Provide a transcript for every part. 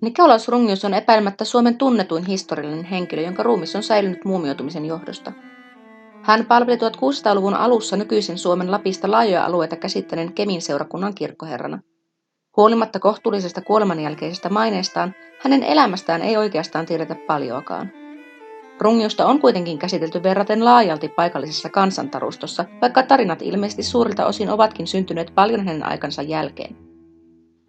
Nikolaus Rungius on epäilemättä Suomen tunnetuin historiallinen henkilö, jonka ruumis on säilynyt muumioitumisen johdosta. Hän palveli 1600-luvun alussa nykyisen Suomen Lapista laajoja alueita käsittäneen Kemin seurakunnan kirkkoherrana. Huolimatta kohtuullisesta kuolemanjälkeisestä maineestaan, hänen elämästään ei oikeastaan tiedetä paljoakaan. Rungiusta on kuitenkin käsitelty verraten laajalti paikallisessa kansantarustossa, vaikka tarinat ilmeisesti suurilta osin ovatkin syntyneet paljon hänen aikansa jälkeen.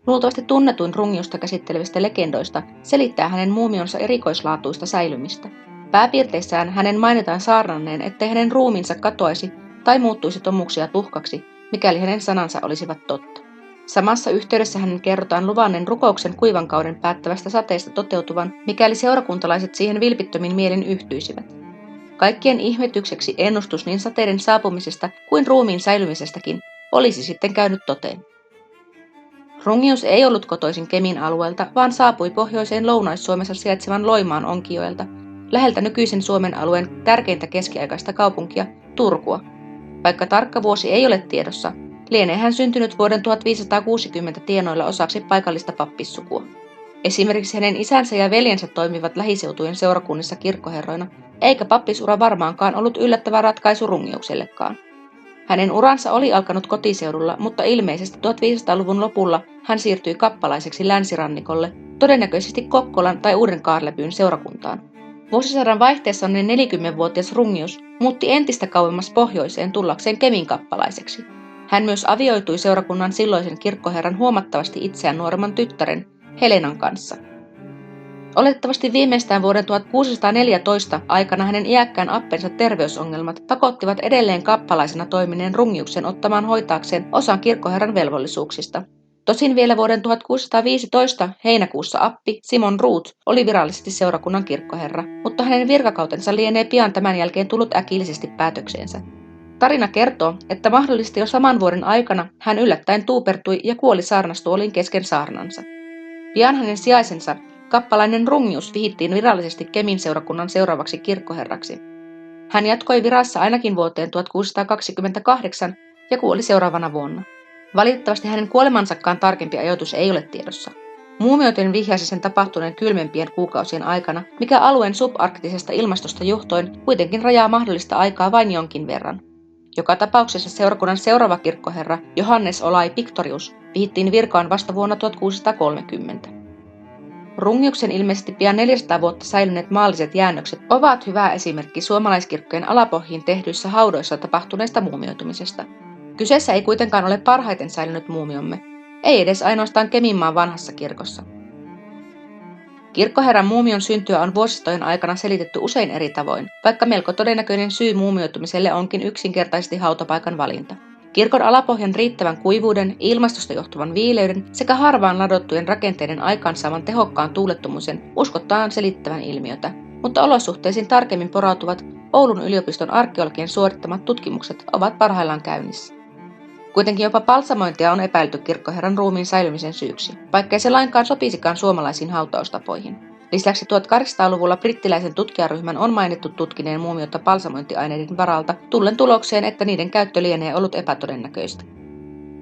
Luultavasti tunnetuin Rungiusta käsittelevistä legendoista selittää hänen muumionsa erikoislaatuista säilymistä. Pääpiirteissään hänen mainitaan saarnanneen, ettei hänen ruumiinsa katoaisi tai muuttuisi tomuksia tuhkaksi, mikäli hänen sanansa olisivat totta. Samassa yhteydessä hänen kerrotaan luvanneen rukouksen kuivan kauden päättävästä sateesta toteutuvan, mikäli seurakuntalaiset siihen vilpittömin mielin yhtyisivät. Kaikkien ihmetykseksi ennustus niin sateiden saapumisesta kuin ruumiin säilymisestäkin olisi sitten käynyt toteen. Rungius ei ollut kotoisin Kemin alueelta, vaan saapui pohjoiseen Lounais-Suomessa sijaitsevan Loimaan onkijoelta, läheltä nykyisen Suomen alueen tärkeintä keskiaikaista kaupunkia, Turkua. Vaikka tarkka vuosi ei ole tiedossa, lienee hän syntynyt vuoden 1560 tienoilla osaksi paikallista pappissukua. Esimerkiksi hänen isänsä ja veljensä toimivat lähiseutujen seurakunnissa kirkkoherroina, eikä pappisura varmaankaan ollut yllättävä ratkaisu Rungiuksellekaan. Hänen uransa oli alkanut kotiseudulla, mutta ilmeisesti 1500-luvun lopulla hän siirtyi kappalaiseksi länsirannikolle, todennäköisesti Kokkolan tai Uuden Kaarlepyyn seurakuntaan. Vuosisadan vaihteessa noin 40-vuotias Rungius muutti entistä kauemmas pohjoiseen tullakseen Kemin kappalaiseksi. Hän myös avioitui seurakunnan silloisen kirkkoherran huomattavasti itseään nuoremman tyttären, Helenan kanssa. Oletettavasti viimeistään vuoden 1614 aikana hänen iäkkään appensa terveysongelmat pakottivat edelleen kappalaisena toimineen Rungiuksen ottamaan hoitaakseen osan kirkkoherran velvollisuuksista. Tosin vielä vuoden 1615 heinäkuussa appi Simon Ruut oli virallisesti seurakunnan kirkkoherra, mutta hänen virkakautensa lienee pian tämän jälkeen tullut äkillisesti päätökseensä. Tarina kertoo, että mahdollisesti jo saman vuoden aikana hän yllättäen tuupertui ja kuoli saarnastuoliin kesken saarnansa. Pian hänen sijaisensa, kappalainen Rungius, vihittiin virallisesti Kemin seurakunnan seuraavaksi kirkkoherraksi. Hän jatkoi virassa ainakin vuoteen 1628 ja kuoli seuraavana vuonna. Valitettavasti hänen kuolemansakaan tarkempi ajoitus ei ole tiedossa. Muumioiden vihjasi sen tapahtuneen kylmempien kuukausien aikana, mikä alueen subarktisesta ilmastosta johtuen kuitenkin rajaa mahdollista aikaa vain jonkin verran. Joka tapauksessa seurakunnan seuraava kirkkoherra Johannes Olai Pictorius vihittiin virkaan vasta vuonna 1630. Rungiuksen ilmeisesti pian 400 vuotta säilyneet maalliset jäännökset ovat hyvä esimerkki suomalaiskirkkojen alapohjiin tehdyissä haudoissa tapahtuneesta muumioitumisesta. Kyseessä ei kuitenkaan ole parhaiten säilynyt muumiomme, ei edes ainoastaan Keminmaan vanhassa kirkossa. Kirkkoherran muumion syntyä on vuosisatojen aikana selitetty usein eri tavoin, vaikka melko todennäköinen syy muumioitumiselle onkin yksinkertaisesti hautapaikan valinta. Kirkon alapohjan riittävän kuivuuden, ilmastosta johtuvan viileyden sekä harvaan ladottujen rakenteiden aikaansaaman tehokkaan tuulettomuuden uskotaan selittävän ilmiötä, mutta olosuhteisiin tarkemmin porautuvat Oulun yliopiston arkeologien suorittamat tutkimukset ovat parhaillaan käynnissä. Kuitenkin jopa balsamointia on epäilty kirkkoherran ruumiin säilymisen syyksi, vaikkei se lainkaan sopisikaan suomalaisiin hautaustapoihin. Lisäksi 1800-luvulla brittiläisen tutkijaryhmän on mainittu tutkineen muumiota balsamointiaineiden varalta tullen tulokseen, että niiden käyttö lienee ollut epätodennäköistä.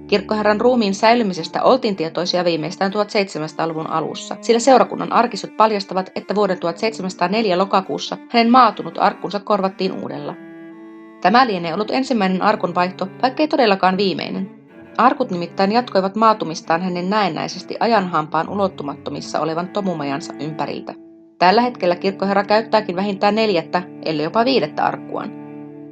Kirkkoherran ruumiin säilymisestä oltiin tietoisia viimeistään 1700-luvun alussa, sillä seurakunnan arkistot paljastavat, että vuoden 1704 lokakuussa hänen maatunut arkkunsa korvattiin uudella. Tämä lienee ollut ensimmäinen arkunvaihto, vaikkei todellakaan viimeinen. Arkut nimittäin jatkoivat maatumistaan hänen näennäisesti ajanhampaan ulottumattomissa olevan tomumajansa ympäriltä. Tällä hetkellä kirkkoherra käyttääkin vähintään 4, ellei jopa 5 arkkuaan.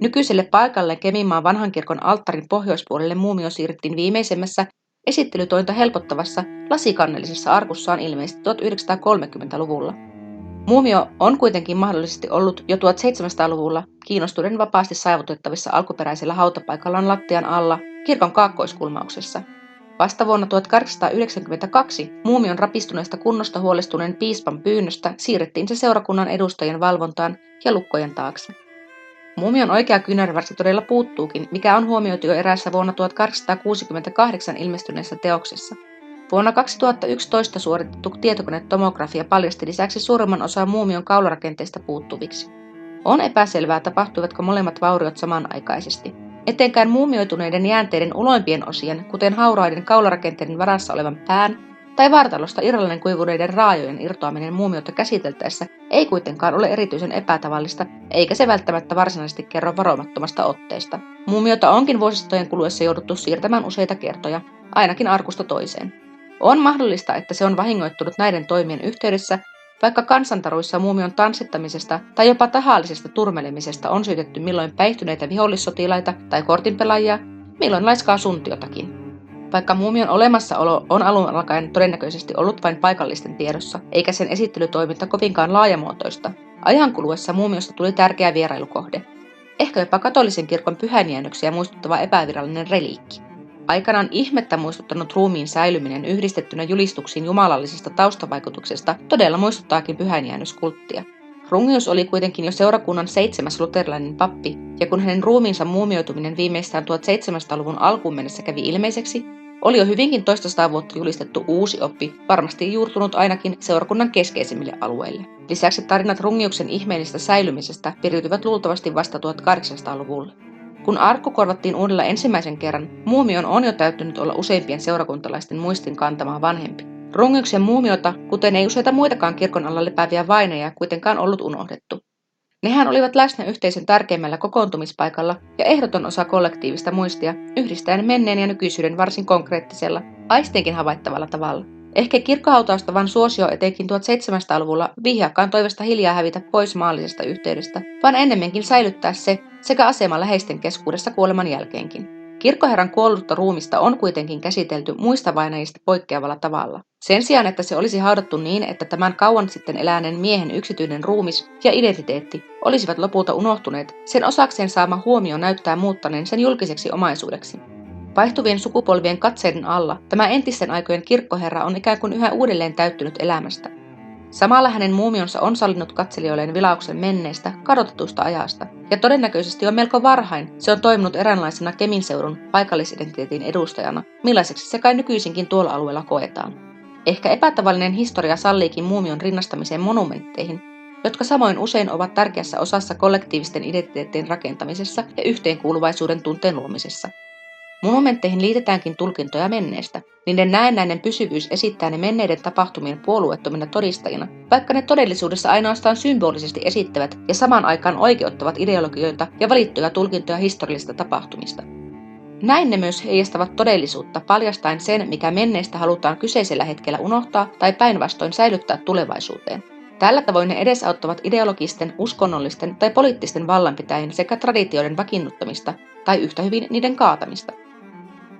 Nykyiselle paikalle Keminmaan vanhan kirkon alttarin pohjoispuolelle muumio siirrettiin viimeisemmässä esittelytointa helpottavassa lasikannellisessa arkussaan ilmeisesti 1930-luvulla. Muumio on kuitenkin mahdollisesti ollut jo 1700-luvulla kiinnostuneiden vapaasti saavutettavissa alkuperäisellä hautapaikallaan lattian alla kirkon kaakkoiskulmauksessa. Vasta vuonna 1892 muumion rapistuneesta kunnosta huolestuneen piispan pyynnöstä siirrettiin se seurakunnan edustajien valvontaan ja lukkojen taakse. Muumion oikea kyynärvarsi todella puuttuukin, mikä on huomioitu jo eräässä vuonna 1868 ilmestyneessä teoksessa. Vuonna 2011 suoritettu tietokonetomografia paljasti lisäksi suurimman osan muumion kaularakenteista puuttuviksi. On epäselvää, tapahtuivatko molemmat vauriot samanaikaisesti. Etenkään muumioituneiden jäänteiden uloimpien osien, kuten hauraiden kaularakenteiden varassa olevan pään tai vartalosta irrallinen kuivuneiden raajojen irtoaminen muumiota käsiteltäessä ei kuitenkaan ole erityisen epätavallista, eikä se välttämättä varsinaisesti kerro varomattomasta otteesta. Muumiota onkin vuosisatojen kuluessa jouduttu siirtämään useita kertoja, ainakin arkusta toiseen. On mahdollista, että se on vahingoittunut näiden toimien yhteydessä, vaikka kansantaruissa muumion tanssittamisesta tai jopa tahallisesta turmelemisesta on syytetty milloin päihtyneitä vihollissotilaita tai kortinpelaajia, milloin laiskaa suntiotakin. Vaikka muumion olemassaolo on alun alkaen todennäköisesti ollut vain paikallisten tiedossa, eikä sen esittelytoiminta kovinkaan laajamuotoista, ajan kuluessa muumiosta tuli tärkeä vierailukohde. Ehkä jopa katolisen kirkon pyhäinjäännöksiä muistuttava epävirallinen reliikki. Aikanaan ihmettä muistuttanut ruumiin säilyminen yhdistettynä julistuksiin jumalallisesta taustavaikutuksesta todella muistuttaakin pyhäinjäännöskulttia. Rungius oli kuitenkin jo seurakunnan 7. luterilainen pappi, ja kun hänen ruumiinsa muumioituminen viimeistään 1700-luvun alkuun mennessä kävi ilmeiseksi, oli jo hyvinkin toistasataa vuotta julistettu uusi oppi, varmasti juurtunut ainakin seurakunnan keskeisimmille alueille. Lisäksi tarinat Rungiuksen ihmeellisestä säilymisestä periytyvät luultavasti vasta 1800-luvulle. Kun arkku korvattiin uudella ensimmäisen kerran, muumion on jo täytynyt olla useimpien seurakuntalaisten muistin kantamaa vanhempi. Rungiuksen muumiota, kuten ei useita muitakaan kirkon alla lepääviä vaineja, kuitenkaan ollut unohdettu. Nehän olivat läsnä yhteisön tärkeimmällä kokoontumispaikalla ja ehdoton osa kollektiivista muistia, yhdistäen menneen ja nykyisyyden varsin konkreettisella, aistienkin havaittavalla tavalla. Ehkä kirkkohautaustavan suosio etenkin 1700-luvulla vihjakkaan toivosta hiljaa hävitä pois maallisesta yhteydestä, vaan ennemminkin säilyttää se sekä asema läheisten keskuudessa kuoleman jälkeenkin. Kirkkoherran kuollutta ruumista on kuitenkin käsitelty muista vainajista poikkeavalla tavalla. Sen sijaan, että se olisi haudattu niin, että tämän kauan sitten eläneen miehen yksityinen ruumis ja identiteetti olisivat lopulta unohtuneet, sen osakseen saama huomio näyttää muuttaneen sen julkiseksi omaisuudeksi. Vaihtuvien sukupolvien katseiden alla tämä entisten aikojen kirkkoherra on ikään kuin yhä uudelleen täyttynyt elämästä. Samalla hänen muumionsa on sallinut katselijoilleen vilauksen menneestä, kadotetusta ajasta, ja todennäköisesti jo melko varhain se on toiminut eräänlaisena Kemin seudun paikallisidentiteetin edustajana, millaiseksi se kai nykyisinkin tuolla alueella koetaan. Ehkä epätavallinen historia salliikin muumion rinnastamiseen monumentteihin, jotka samoin usein ovat tärkeässä osassa kollektiivisten identiteettien rakentamisessa ja yhteenkuuluvaisuuden tunteen luomisessa. Monumentteihin liitetäänkin tulkintoja menneestä. Niiden näennäinen pysyvyys esittää ne menneiden tapahtumien puolueettomina todistajina, vaikka ne todellisuudessa ainoastaan symbolisesti esittävät ja samaan aikaan oikeuttavat ideologioita ja valittuja tulkintoja historiallisista tapahtumista. Näin ne myös heijastavat todellisuutta paljastaen sen, mikä menneestä halutaan kyseisellä hetkellä unohtaa tai päinvastoin säilyttää tulevaisuuteen. Tällä tavoin ne edesauttavat ideologisten, uskonnollisten tai poliittisten vallanpitäjien sekä traditioiden vakiinnuttamista tai yhtä hyvin niiden kaatamista.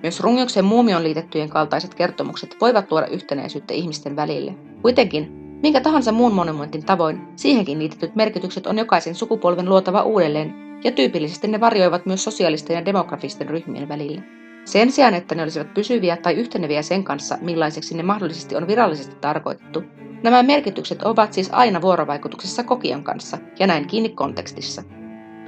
Myös Rungiuksen muumioon liitettyjen kaltaiset kertomukset voivat luoda yhtenäisyyttä ihmisten välille. Kuitenkin, minkä tahansa muun monumentin tavoin, siihenkin liitetyt merkitykset on jokaisen sukupolven luotava uudelleen, ja tyypillisesti ne varjoivat myös sosiaalisten ja demografisten ryhmien välillä. Sen sijaan, että ne olisivat pysyviä tai yhteneviä sen kanssa, millaiseksi ne mahdollisesti on virallisesti tarkoitettu, nämä merkitykset ovat siis aina vuorovaikutuksessa kokijan kanssa, ja näin kiinni kontekstissa.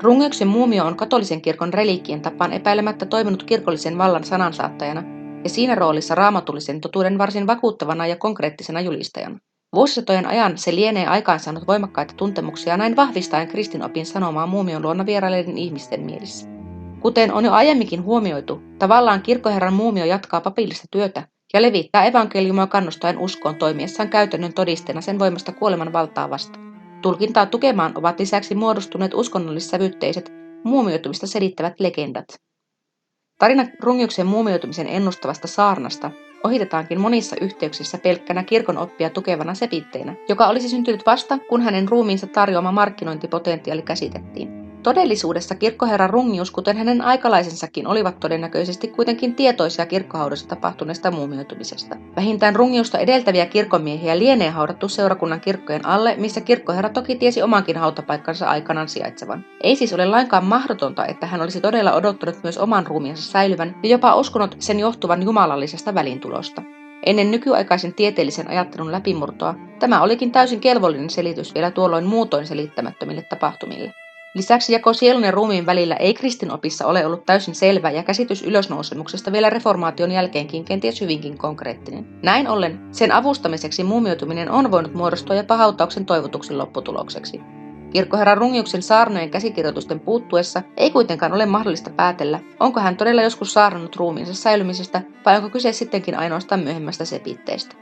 Rungiuksen muumio on katolisen kirkon reliikkien tapaan epäilemättä toiminut kirkollisen vallan sanansaattajana ja siinä roolissa raamatullisen totuuden varsin vakuuttavana ja konkreettisena julistajana. Vuosisatojen ajan se lienee aikaansaanut voimakkaita tuntemuksia näin vahvistaen kristinopin sanomaa muumion luona vierailleiden ihmisten mielissä. Kuten on jo aiemminkin huomioitu, tavallaan kirkkoherran muumio jatkaa papillista työtä ja levittää evankeliumia kannustaen uskoon toimiessaan käytännön todisteena sen voimasta kuoleman valtaa vastaan. Tulkintaa tukemaan ovat lisäksi muodostuneet uskonnollissävytteiset, muumioitumista selittävät legendat. Tarina Rungiuksen muumioitumisen ennustavasta saarnasta ohitetaankin monissa yhteyksissä pelkkänä kirkon oppia tukevana sepitteenä, joka olisi syntynyt vasta, kun hänen ruumiinsa tarjoama markkinointipotentiaali käsitettiin. Todellisuudessa kirkkoherra Rungius, kuten hänen aikalaisensakin, olivat todennäköisesti kuitenkin tietoisia kirkkohaudossa tapahtuneesta muumioitumisesta. Vähintään Rungiusta edeltäviä kirkonmiehiä lienee haudattu seurakunnan kirkkojen alle, missä kirkkoherra toki tiesi omankin hautapaikkansa aikanaan sijaitsevan. Ei siis ole lainkaan mahdotonta, että hän olisi todella odottanut myös oman ruumiinsa säilyvän ja jopa uskonut sen johtuvan jumalallisesta väliintulosta. Ennen nykyaikaisen tieteellisen ajattelun läpimurtoa tämä olikin täysin kelvollinen selitys vielä tuolloin muutoin selittämättömille tapahtumille. Lisäksi jako sielun ja ruumiin välillä ei kristinopissa ole ollut täysin selvä ja käsitys ylösnousemuksesta vielä reformaation jälkeenkin kenties hyvinkin konkreettinen. Näin ollen sen avustamiseksi muumioituminen on voinut muodostua jopa hautauksen toivotuksen lopputulokseksi. Kirkkoherra Rungiuksen saarnojen käsikirjoitusten puuttuessa ei kuitenkaan ole mahdollista päätellä, onko hän todella joskus saarnannut ruumiinsa säilymisestä vai onko kyse sittenkin ainoastaan myöhemmästä sepitteestä.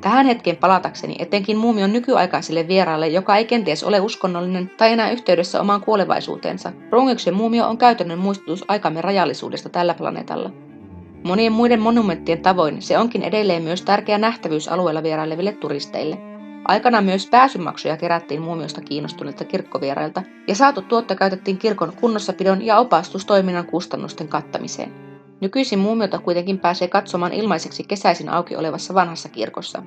Tähän hetkeen palatakseni etenkin muumion nykyaikaisille vieraille, joka ei kenties ole uskonnollinen tai enää yhteydessä omaan kuolevaisuuteensa. Rungiksen muumio on käytännön muistutus aikamme rajallisuudesta tällä planeetalla. Monien muiden monumenttien tavoin se onkin edelleen myös tärkeä nähtävyys alueella vieraileville turisteille. Aikana myös pääsymaksuja kerättiin muumiosta kiinnostuneilta kirkkovierailta ja saatu tuotto käytettiin kirkon kunnossapidon ja opastustoiminnan kustannusten kattamiseen. Nykyisin muumiota kuitenkin pääsee katsomaan ilmaiseksi kesäisin auki olevassa vanhassa kirkossa.